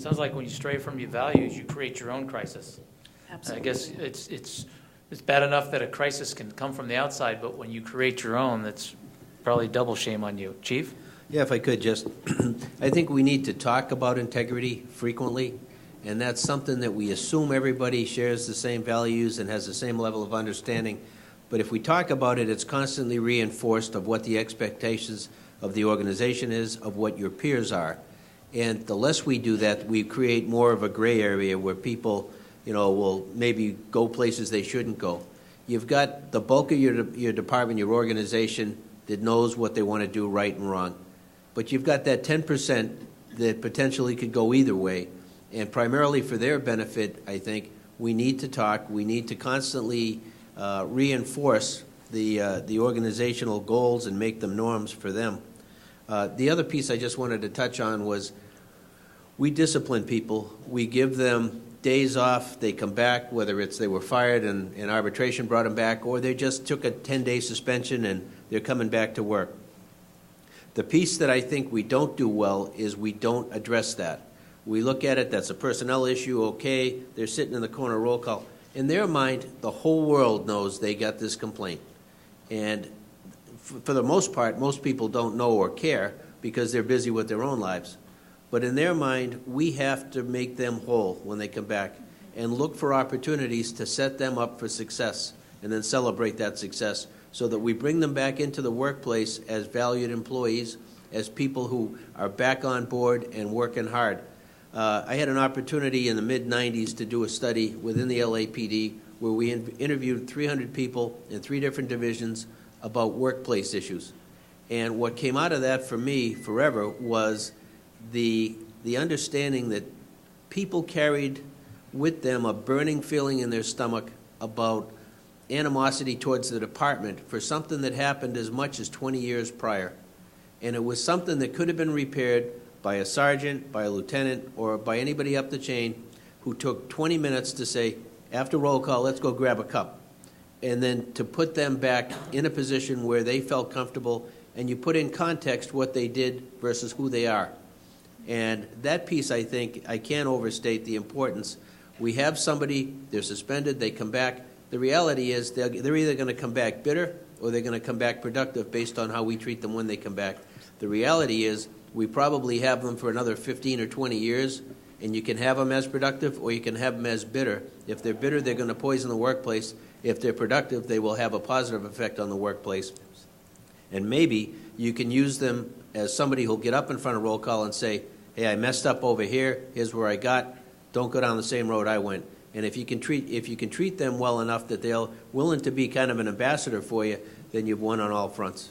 Sounds like when you stray from your values, you create your own crisis. Absolutely. I guess it's bad enough that a crisis can come from the outside, but when you create your own, that's probably double shame on you. Chief? Yeah, if I could just, I think we need to talk about integrity frequently, and that's something that we assume everybody shares the same values and has the same level of understanding. But if we talk about it, it's constantly reinforced of what the expectations of the organization is, of what your peers are. And the less we do that, we create more of a gray area where people, will maybe go places they shouldn't go. You've got the bulk of your department, your organization, that knows what they want to do right and wrong. But you've got that 10% that potentially could go either way. And primarily for their benefit, I think, we need to talk. We need to constantly reinforce the organizational goals and make them norms for them. The other piece I just wanted to touch on was we discipline people. We give them days off. They come back, whether it's they were fired and arbitration brought them back, or they just took a 10-day suspension and they're coming back to work. The piece that I think we don't do well is we don't address that. We look at it, that's a personnel issue, okay, they're sitting in the corner, roll call. In their mind, the whole world knows they got this complaint. And for the most part, most people don't know or care because they're busy with their own lives. But in their mind, we have to make them whole when they come back and look for opportunities to set them up for success and then celebrate that success so that we bring them back into the workplace as valued employees, as people who are back on board and working hard. I had an opportunity in the mid-'90s to do a study within the LAPD where we interviewed 300 people in 3 different divisions about workplace issues. And what came out of that for me forever was the understanding that people carried with them a burning feeling in their stomach about animosity towards the department for something that happened as much as 20 years prior. And it was something that could have been repaired by a sergeant, by a lieutenant, or by anybody up the chain who took 20 minutes to say, after roll call, let's go grab a cup. And then to put them back in a position where they felt comfortable, and you put in context what they did versus who they are. And that piece, I think, I can't overstate the importance. We have somebody, they're suspended, they come back. The reality is they're either going to come back bitter or they're going to come back productive based on how we treat them when they come back. The reality is we probably have them for another 15 or 20 years, and you can have them as productive or you can have them as bitter. If they're bitter, they're going to poison the workplace. If they're productive, they will have a positive effect on the workplace. And maybe you can use them as somebody who'll get up in front of roll call and say, hey, I messed up over here. Here's where I got. Don't go down the same road I went. And if you can treat them well enough that they're willing to be kind of an ambassador for you, then you've won on all fronts.